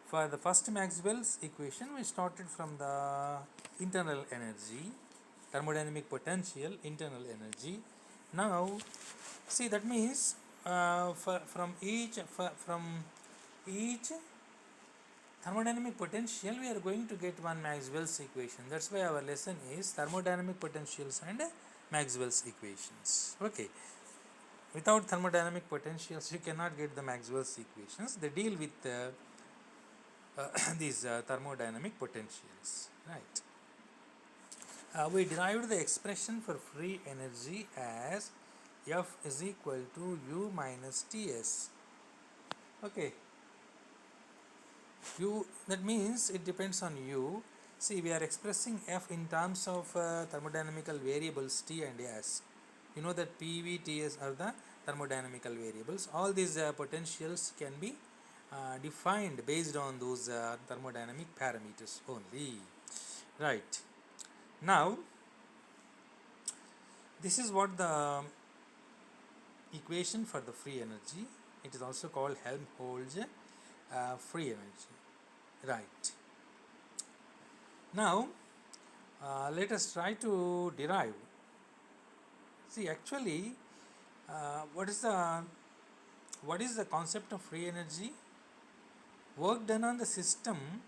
For the first Maxwell's equation, we started from the internal energy, thermodynamic potential, internal energy. Now, see, that means from each thermodynamic potential, we are going to get one Maxwell's equation. That's why our lesson is thermodynamic potentials and Maxwell's equations. Okay. Without thermodynamic potentials, you cannot get the Maxwell's equations. They deal with these thermodynamic potentials, right? We derived the expression for free energy as F is equal to U minus Ts. Okay, U, that means it depends on U. See, we are expressing F in terms of thermodynamical variables T and S. You know that PV, Ts are the thermodynamical variables. All these potentials can be defined based on those thermodynamic parameters only. Right. Now, this is what the equation for the free energy. It is also called Helmholtz free energy. Right. Now, let us try to derive. See, actually, what is the concept of free energy? Work done on the system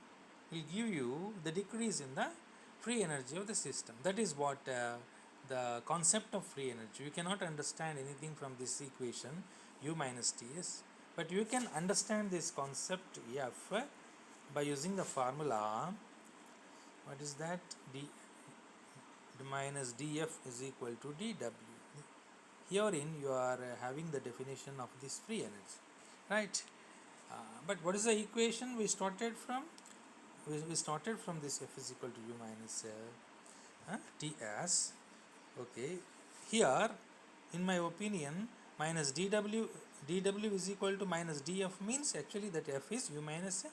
will give you the decrease in the free energy of the system. That is what the concept of free energy. You cannot understand anything from this equation U minus Ts, but you can understand this concept F by using the formula. What is that? D minus dF is equal to dW. Herein you are having the definition of this free energy, right? But what is the equation we started from? We started from this F is equal to U minus Ts. Okay, here in my opinion minus dw is equal to minus df means actually that F is U minus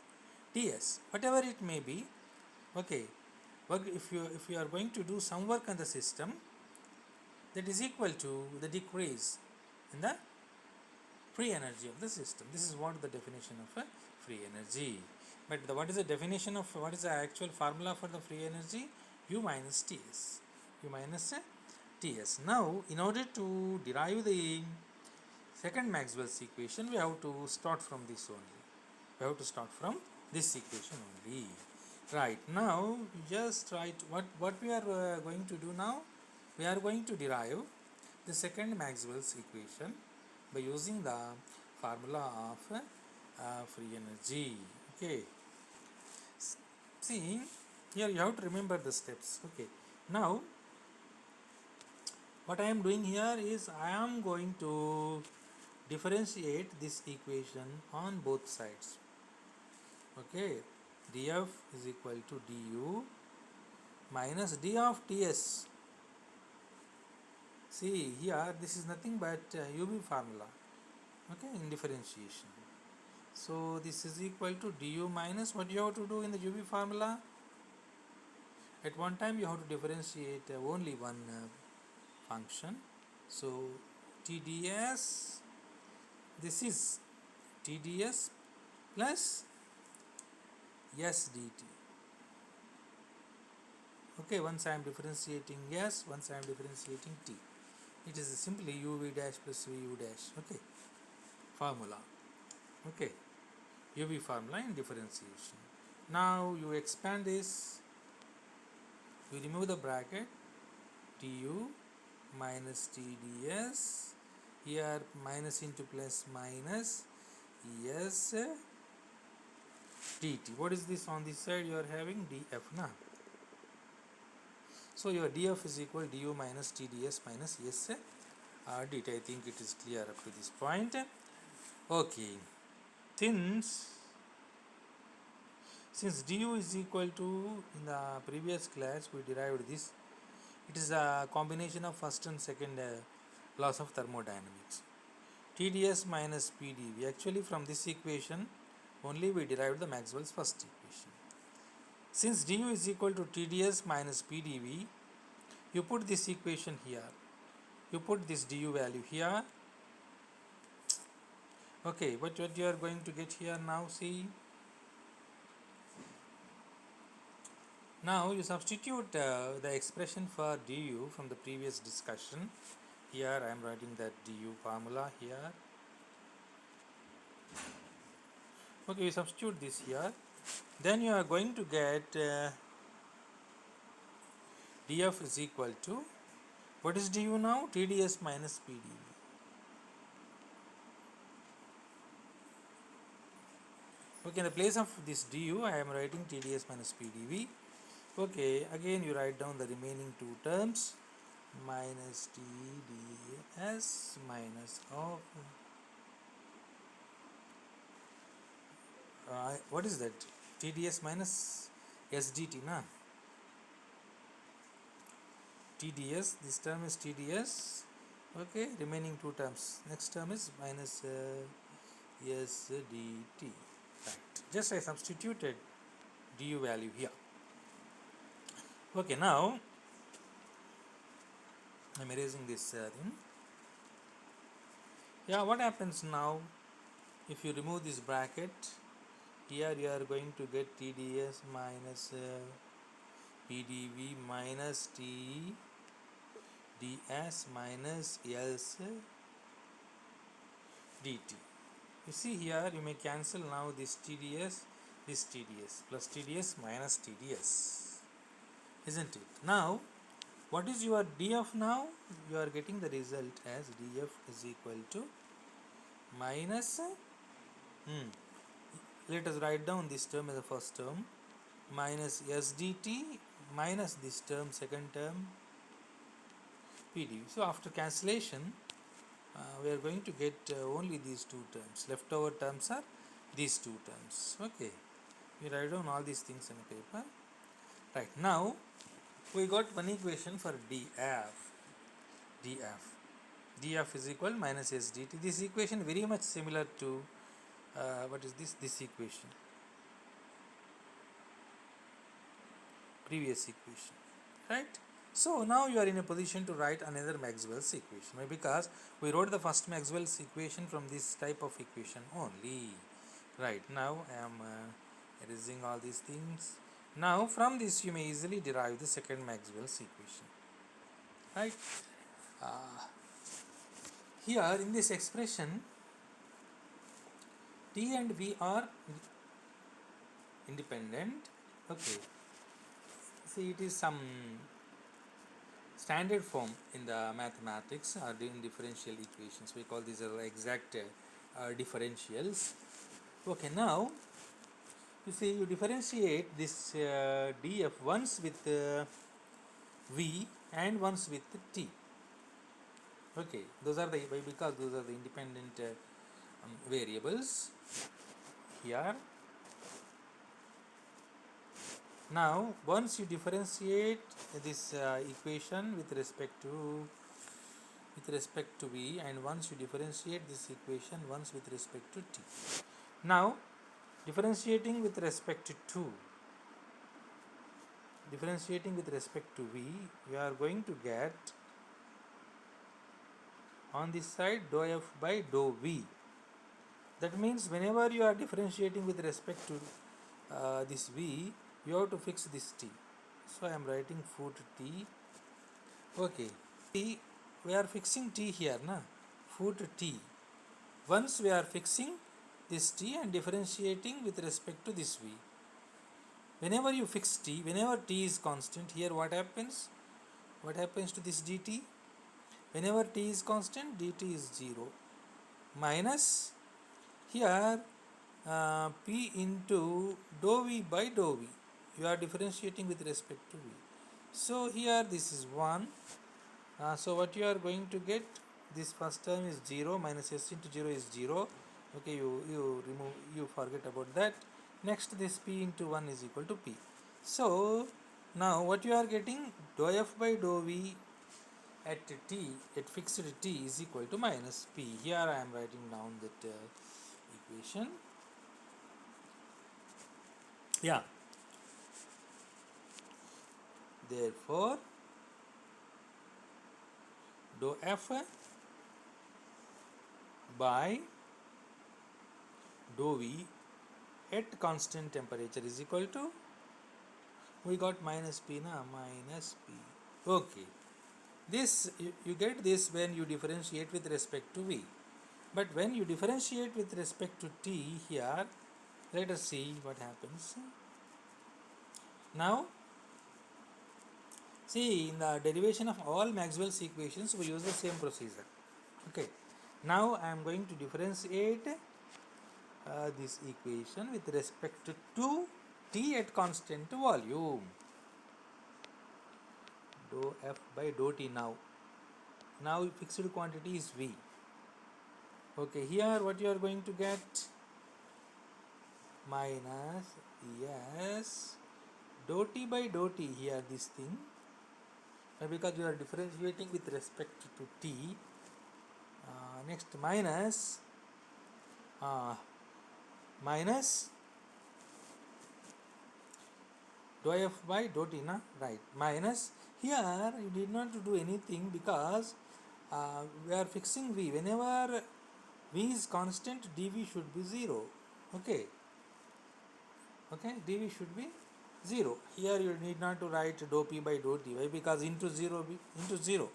Ts, whatever it may be. Okay, work, if you are going to do some work on the system, that is equal to the decrease in the free energy of the system. This is what the definition of a free energy. But what is the definition of, what is the actual formula for the free energy? U minus Ts. U minus Ts. Now, in order to derive the second Maxwell's equation, we have to start from this only. We have to start from this equation only. Right. Now, just write what we are going to do now. We are going to derive the second Maxwell's equation by using the formula of free energy. Okay. See, here you have to remember the steps. Okay. Now, what I am doing here is I am going to differentiate this equation on both sides. Okay, df is equal to du minus d of ts. See here, this is nothing but UV formula, okay, in differentiation. So this is equal to du minus, what you have to do in the UV formula? At one time you have to differentiate only one function. So TDS, this is TDS plus S dt. Okay, once I am differentiating S, once I am differentiating T. It is simply UV dash plus VU dash. Okay, formula. Okay, UV formula in differentiation. Now you expand this, you remove the bracket, TU minus TDS, here minus into plus minus ES dt. What is this on this side? You are having df now. So your df is equal to du minus tds minus s dt. I think it is clear up to this point. Okay, since du is equal to, in the previous class we derived this, it is a combination of first and second laws of thermodynamics. TdS minus PdV, actually from this equation only we derived the Maxwell's first equation. Since du is equal to TdS minus PdV, you put this equation here, you put this du value here. Okay, what you are going to get here now, see, Now you substitute the expression for du from the previous discussion. Here I am writing that du formula here. Okay, you substitute this here. Then you are going to get df is equal to, what is du now? TdS minus PdV. Okay, in the place of this du, I am writing TdS minus PdV. Okay, again you write down the remaining two terms, minus TdS minus of what is that? TdS minus SDT, na? TdS, this term is TdS. Okay, remaining two terms. Next term is minus SDT. Right. Just I substituted du value here. Okay, now I'm erasing this thing. Yeah, what happens now if you remove this bracket? Here you are going to get TdS minus PdV minus TdS minus S dt. You see here you may cancel now this TdS plus TdS minus TdS, isn't it? Now what is your df now? You are getting the result as df is equal to minus let us write down this term as the first term, minus SDT minus this term, second term, PdV. So after cancellation we are going to get only these two terms. Leftover terms are these two terms. Okay, we write down all these things in a paper. Right, now we got one equation for df is equal minus SDT. This equation very much similar to what is this equation, previous equation, right? So now you are in a position to write another Maxwell's equation. Why? Because we wrote the first Maxwell's equation from this type of equation only. Right, now I am erasing all these things. Now from this you may easily derive the second Maxwell's equation, right? Here in this expression T and V are independent. Okay, see, it is some standard form in the mathematics or in differential equations. We call these are exact differentials. Okay, now you see you differentiate this df once with v and once with t. Okay, those are the, because those are the independent variables here. Now once you differentiate this equation with respect to v, and once you differentiate this equation once with respect to t. Now differentiating with respect to v, you are going to get on this side dou f by dou v. That means whenever you are differentiating with respect to this v, you have to fix this t. So I am writing foot t. Okay, t, we are fixing t here, na? Foot t. Once we are fixing this t and differentiating with respect to this v. Whenever you fix t, whenever t is constant, here what happens? What happens to this dt? Whenever t is constant, dt is 0. Minus here p into dou v by dou v. You are differentiating with respect to v. So here this is 1. So what you are going to get, this first term is 0, minus s into 0 is 0. Okay, you remove, you forget about that. Next this p into 1 is equal to p. So now what you are getting, dou f by dou v at t, at fixed t is equal to minus p. Here I am writing down that equation. Yeah. Therefore dou f by dou v at constant temperature is equal to, We got minus p na, minus p. Okay, this you get this when you differentiate with respect to v. But when you differentiate with respect to t here, let us see what happens. Now, see, in the derivation of all Maxwell's equations, we use the same procedure. Okay. Now, I am going to differentiate this equation with respect to T at constant volume. Dou F by dou T now. Now, fixed quantity is V. Okay. Here, what you are going to get? Minus, yes, dou T by dou T. Here, this thing. Because you are differentiating with respect to T. Next, minus dou f by dou t, na? Right. Minus, here you did not do anything because we are fixing v. Whenever v is constant, dv should be 0. Okay. Okay, dv should be 0. Here you need not to write dou p by dou t. Why? Because into 0 into 0.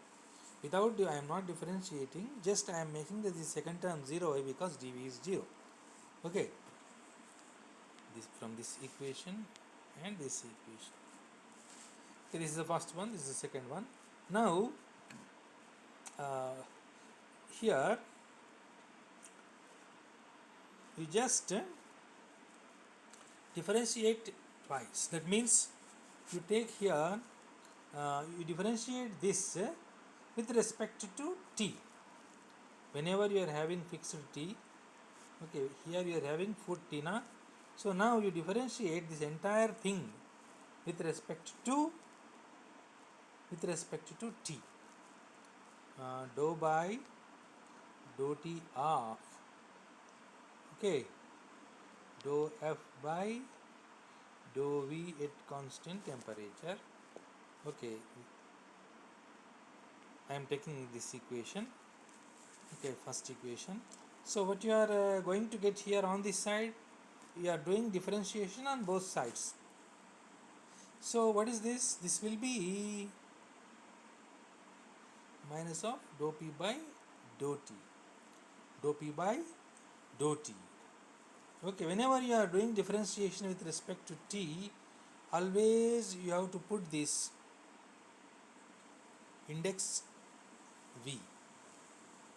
Without I am not differentiating, just I am making the second term 0. Why? Because dv is 0. Okay. This from this equation and this equation. Okay, this is the first one, this is the second one. Now, here you just differentiate twice. That means you take here, you differentiate this with respect to t. Whenever you are having fixed t, okay, here you are having foot t, na? So now you differentiate this entire thing with respect to t. Dou by dou t of, okay, dou f by dou v at constant temperature. Okay, I am taking this equation. Okay, first equation. So what you are going to get here on this side, you are doing differentiation on both sides. So what is this? This will be minus of dou p by dou t. Dou p by dou t. Okay, whenever you are doing differentiation with respect to t, always you have to put this index v.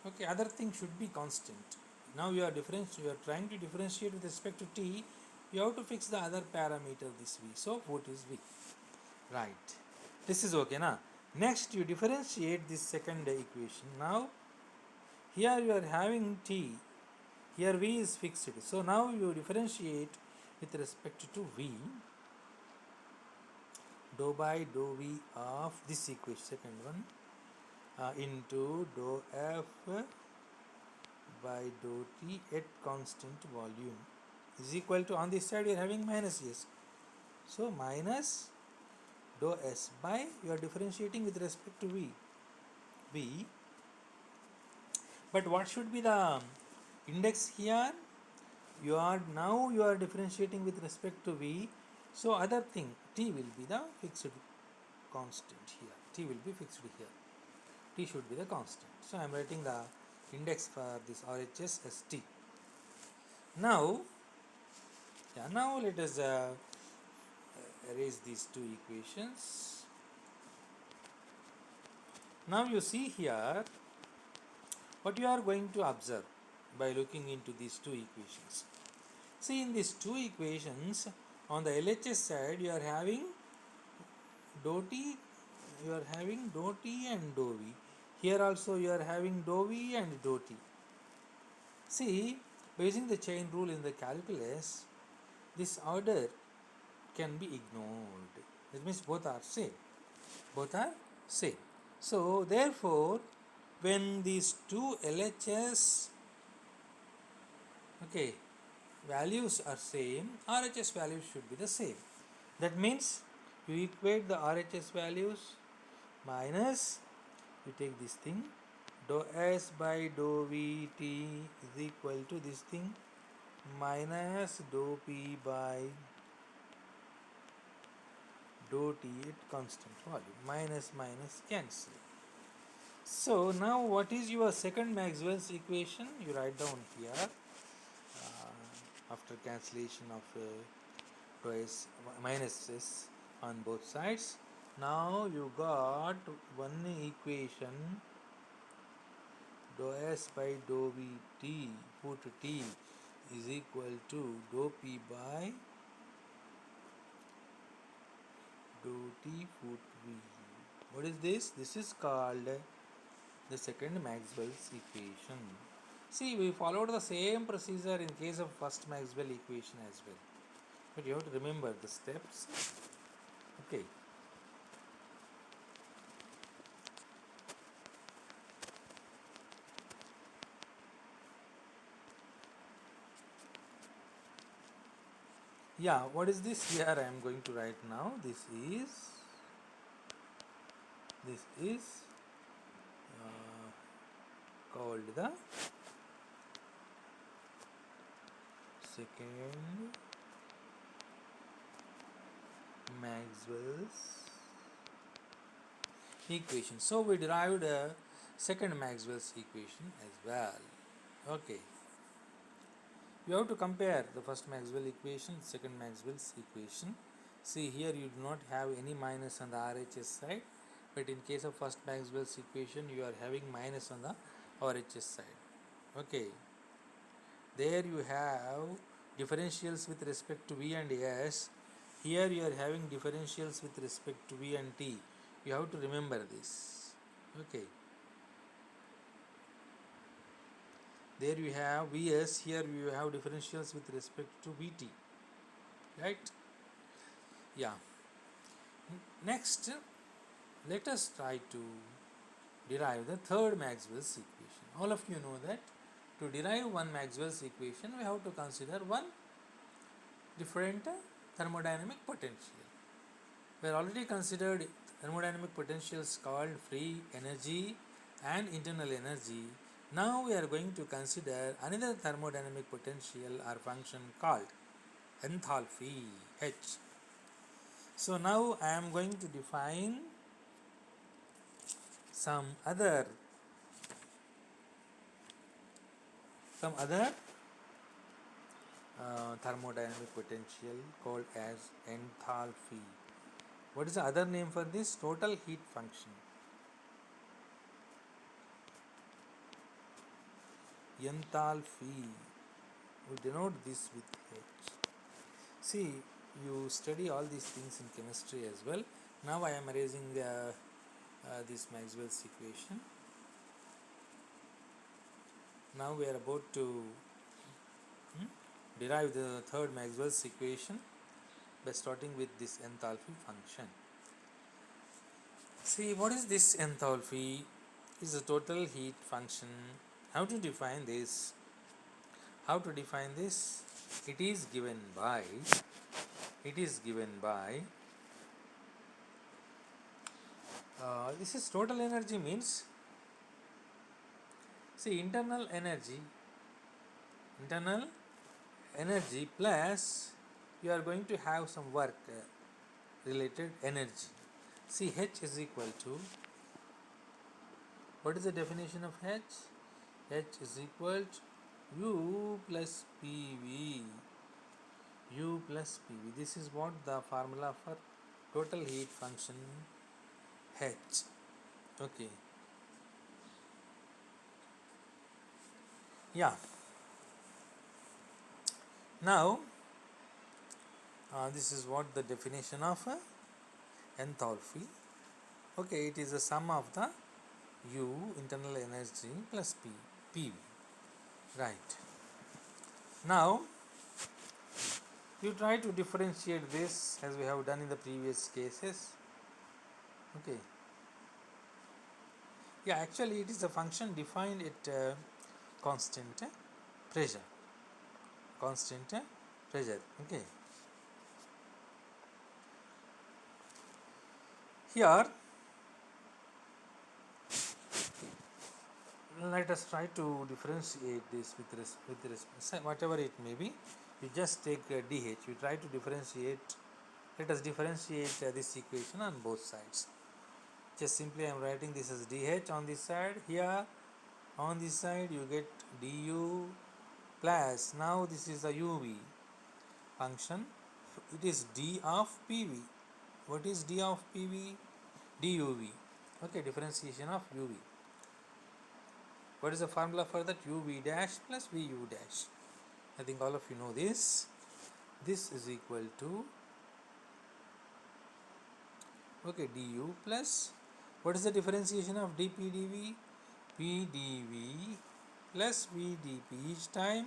Okay, other thing should be constant. Now you are trying to differentiate with respect to t, you have to fix the other parameter, this v. So what is v? Right. This is okay, na? Next you differentiate this second equation. Now here you are having t, here v is fixed. So now you differentiate with respect to v, dou by dou v of this equation, second one, into dou f by dou t at constant volume is equal to, on this side you are having minus s. So minus dou s by, you are differentiating with respect to v. But what should be the index here? You are differentiating with respect to v. So other thing, t will be the fixed constant here. T will be fixed here. T should be the constant. So I am writing the index for this RHS as t. Now let us erase these two equations. Now you see here what you are going to observe by looking into these two equations. See, in these two equations, on the LHS side you are having dou t, and dou v. Here also you are having dou v and dou t. See, by using the chain rule in the calculus, this order can be ignored. That means both are same. Both are same. So therefore, when these two LHS values are same, RHS values should be the same. That means you equate the RHS values minus, you take this thing, dou s by dou v t is equal to this thing minus dou p by dou T at constant volume. Minus minus cancel. So now what is your second Maxwell's equation? You write down here after cancellation of twice minus s on both sides. Now you got one equation, dou s by dou v t, put t is equal to dou p by dou t put v. What is this? This is called the second Maxwell's equation. See, we followed the same procedure in case of first Maxwell equation as well, but you have to remember the steps. Okay. Yeah, what is this here? I am going to write now. This is called the second Maxwell's equation. So we derived a second Maxwell's equation as well. Okay. You have to compare the first Maxwell equation, second Maxwell's equation. See, here you do not have any minus on the RHS side, but in case of first Maxwell's equation you are having minus on the RHS side. Okay. There you have differentials with respect to V and S. Here you are having differentials with respect to V and T. You have to remember this. Okay. There you have Vs, here you have differentials with respect to Vt. Right? Yeah. Next, let us try to derive the third Maxwell's equation. All of you know that to derive one Maxwell's equation, we have to consider one different thermodynamic potential. We are already considered thermodynamic potentials called free energy and internal energy. Now we are going to consider another thermodynamic potential or function called enthalpy, H. So now I am going to define some other thermodynamic potential called as enthalpy. What is the other name for this? Total heat function. Enthalpy. We denote this with H. See, you study all these things in chemistry as well. Now I am erasing this Maxwell's equation. Now we are about to derive the third Maxwell's equation by starting with this enthalpy function. See, what is this enthalpy? Is a total heat function. How to define this? It is given by this is total energy means, see, internal energy plus you are going to have some work related energy. See, H is equal to, what is the definition of H? H is equal to U plus PV. U plus PV. This is what the formula for total heat function H. Okay. Yeah. Now, this is what the definition of enthalpy. Okay, it is the sum of the U, internal energy, plus PV. Right. Now, you try to differentiate this as we have done in the previous cases. Okay. Yeah, actually it is a function defined at constant pressure. Okay. Here, let us try to differentiate this with respect, whatever it may be. You just take dH. You try to differentiate Let us differentiate this equation on both sides. Just simply I am writing this as dh on this side. Here on this side you get du plus, now this is the uv function, it is d of pv. What is d of pv? duv. Okay, differentiation of uv. What is the formula for that? uv dash plus vu dash. I think all of you know this. This is equal to, okay, du plus, what is the differentiation of dp dv? p dv plus v dp. Each time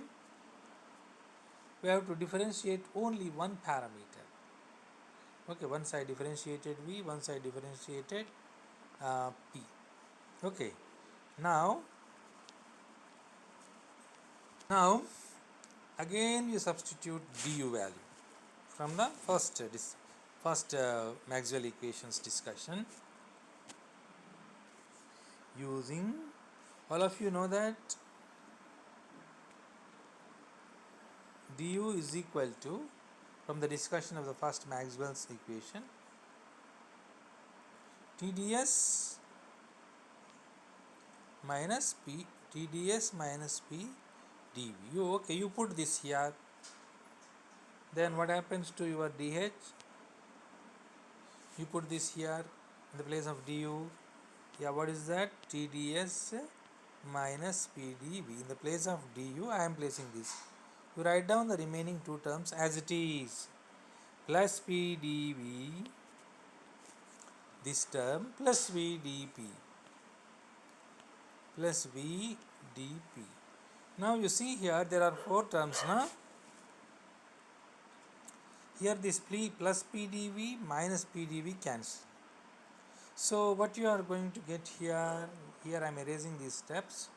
we have to differentiate only one parameter. Okay, one side differentiated v, one side differentiated p. Okay, now again you substitute du value from the first Maxwell equations discussion, using, all of you know that du is equal to, from the discussion of the first Maxwell's equation, TdS minus P, TdS minus P dV. You put this here, then what happens to your dH? You put this here in the place of du. Yeah, what is that? TdS minus PdV. In the place of du, I am placing this. You write down the remaining two terms as it is, plus PdV, this term, plus VdP, plus VdP. Now you see here there are four terms now. Here this plus PdV minus PdV cancel. So what you are going to get here, I am erasing these steps.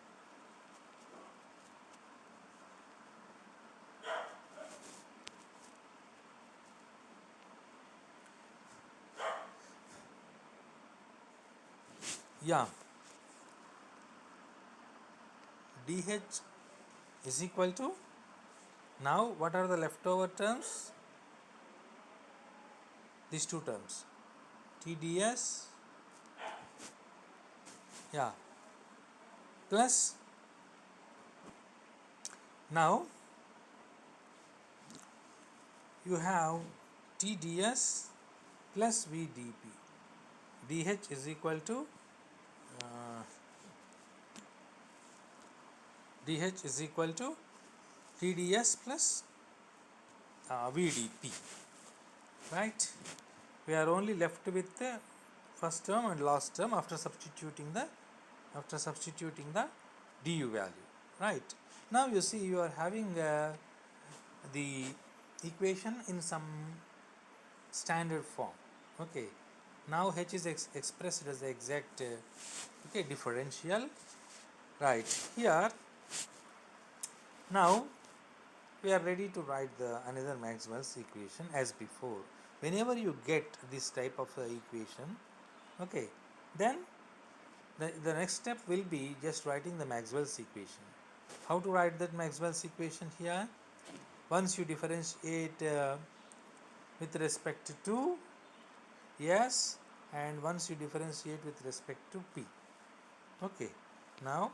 Yeah, dH is equal to, now what are the leftover terms? These two terms, TdS, yeah, plus, now you have TdS plus VdP. dH is equal to dH is equal to TdS plus VdP, right? We are only left with the first term and last term after substituting the du value, right? Now you see you are having the equation in some standard form. Okay, now H is expressed as the exact okay, differential, right? Here now we are ready to write the another Maxwell's equation as before. Whenever you get this type of equation, okay, then the next step will be just writing the Maxwell's equation. How to write that Maxwell's equation here? Once you differentiate with respect to S, and once you differentiate with respect to P. Okay, now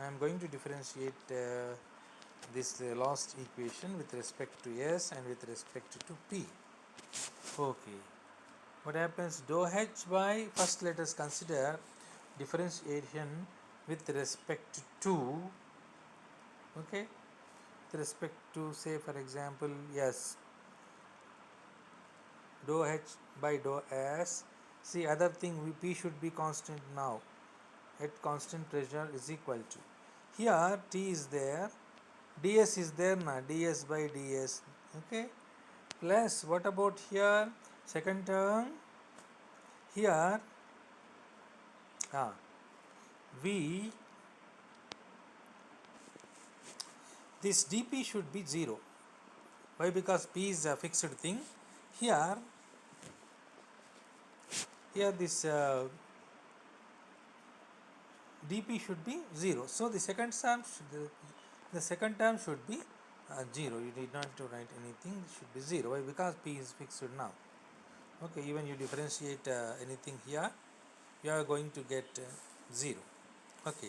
I am going to differentiate this last equation with respect to S and with respect to P. Okay, what happens? Dou H by, first let us consider differentiation with respect to, okay, with respect to, say for example, yes, dou H by dou S. See, other thing, P should be constant now, at constant pressure is equal to, here T is there, ds is there now, ds by ds, okay, plus what about here, second term, here V, this dP should be 0. Why? Because P is a fixed thing. Here this dP should be 0. So the second term should be 0. You need not to write anything. It should be 0. Why? Because P is fixed now. Okay, even you differentiate anything here, you are going to get 0. Okay,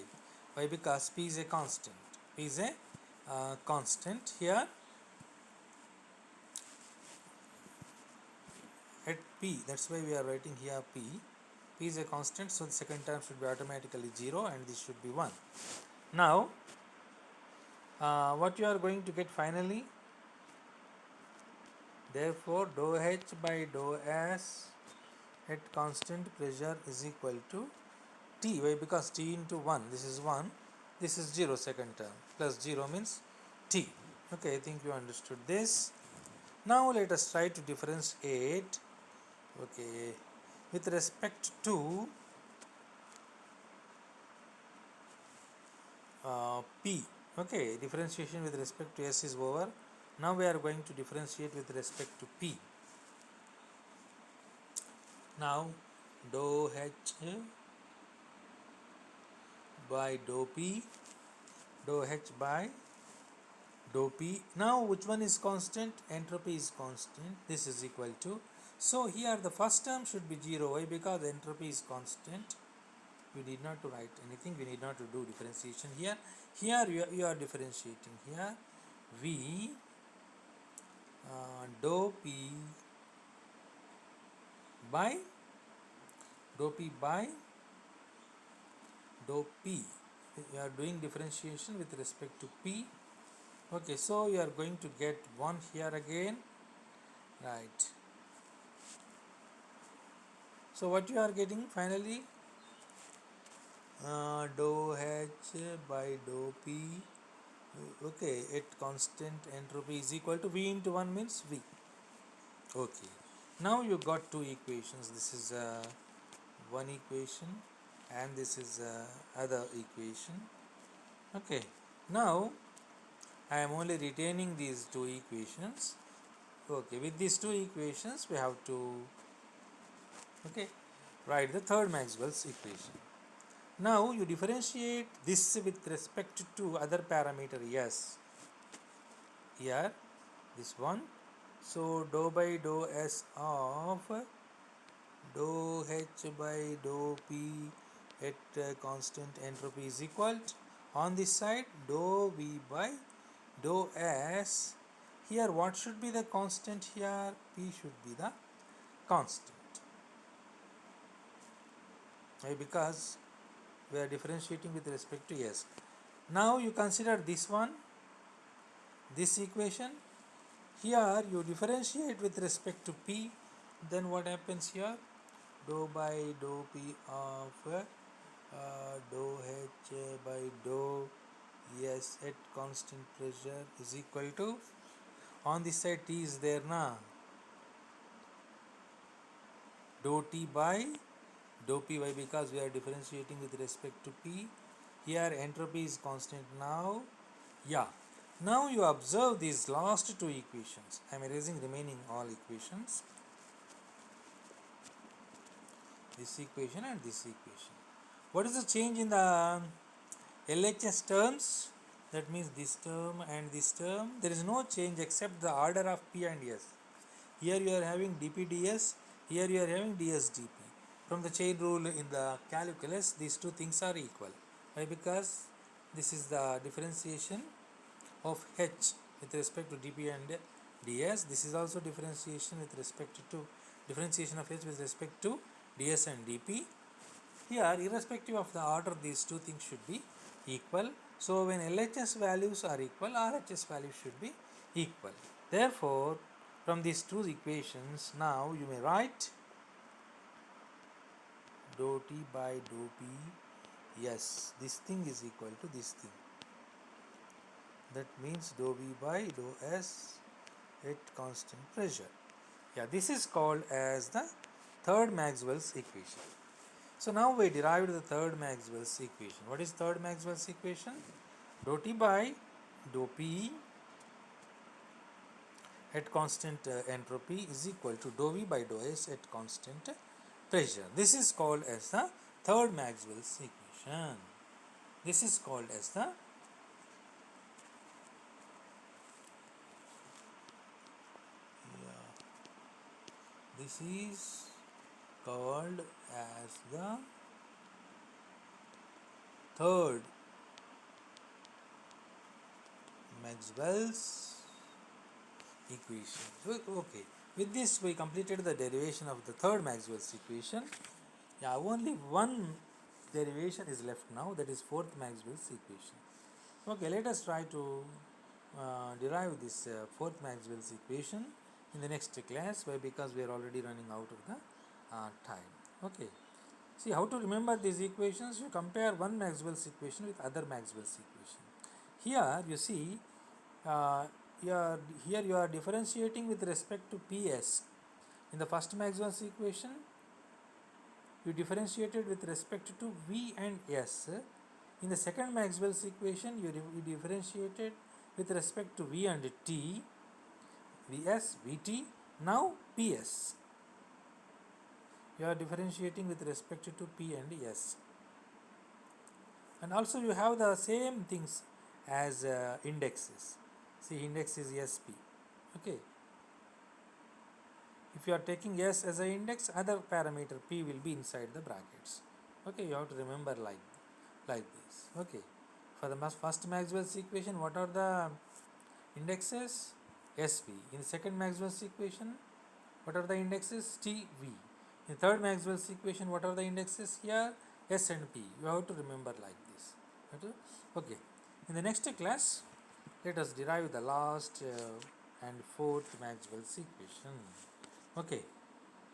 why? Because p is a constant. P is a constant here at p. That's why we are writing here p. P is a constant, so the second term should be automatically 0 and this should be 1. Now, what you are going to get finally? Therefore, dou H by dou S at constant pressure is equal to T. Why? Because T into 1, this is 1, this is 0 second term, plus 0 means T. Okay, I think you understood this. Now let us try to differentiate, okay, with respect to P. Okay, differentiation with respect to S is over. Now we are going to differentiate with respect to P. Now dou H by dou P, dou H by dou P. Now which one is constant? Entropy is constant. This is equal to, so here the first term should be 0. Why? Because entropy is constant. We need not to write anything, we need not to do differentiation here. Here you are differentiating here V dou P by dou P by dou P. You are doing differentiation with respect to P. Okay, so you are going to get 1 here again, right? So what you are getting finally? Dou H by dou P, okay, at constant entropy is equal to V into 1 means V. Okay, now you got two equations. This is one equation and this is other equation. Okay, now I am only retaining these two equations. Okay, with these two equations we have to, okay, write the third Maxwell's equation. Now you differentiate this with respect to other parameter S. Here this one, so dou by dou S of dou H by dou P at constant entropy is equal to, on this side, dou V by dou S. Here what should be the constant here? P should be the constant. Why? Because we are differentiating with respect to S. Now you consider this one, this equation. Here you differentiate with respect to P, then what happens here? Dou by dou P of dou H by dou S at constant pressure is equal to, on this side T is there now, dou T by dou P. Why? Because we are differentiating with respect to P. Here entropy is constant now. Yeah. Now you observe these last two equations. I am erasing remaining all equations. This equation and this equation. What is the change in the LHS terms? That means this term and this term. There is no change except the order of P and S. Here you are having dPds, here you are having dsdp. From the chain rule in the calculus, these two things are equal. Why? Because this is the differentiation of H with respect to dP and ds. This is also differentiation with respect to differentiation of H with respect to ds and dP. Here, irrespective of the order, these two things should be equal. So when LHS values are equal, RHS values should be equal. Therefore, from these two equations, now you may write dou T by dou P. Yes, this thing is equal to this thing. That means dou V by dou S at constant pressure. Yeah, this is called as the third Maxwell's equation. So now we derived the third Maxwell's equation. What is third Maxwell's equation? Dou T by dou P at constant entropy is equal to dou V by dou S at constant pressure. This is called as the third Maxwell's equation. This is called as the This is called as the third Maxwell's equation. Okay, with this we completed the derivation of the third Maxwell's equation. Yeah, only one derivation is left now, that is fourth Maxwell's equation. Okay, let us try to derive this fourth Maxwell's equation in the next class, because we are already running out of the time. Okay, see how to remember these equations. You compare one Maxwell's equation with other Maxwell's equation. Here you see, uh, here you are differentiating with respect to Ps. In the first Maxwell's equation, you differentiated with respect to V and S. In the second Maxwell's equation, you differentiated with respect to V and T, Vs, Vt, now Ps. You are differentiating with respect to P and S. And also you have the same things as indexes. See, index is Sp. Okay. If you are taking S as an index, other parameter P will be inside the brackets. Okay, you have to remember like this. Okay. For the first Maxwell's equation, what are the indexes? Sp. In the second Maxwell's equation, what are the indexes? T, V. In the third Maxwell's equation, what are the indexes here? S and P. You have to remember like this. Okay. In the next class, let us derive the last and fourth Maxwell's equation. Okay.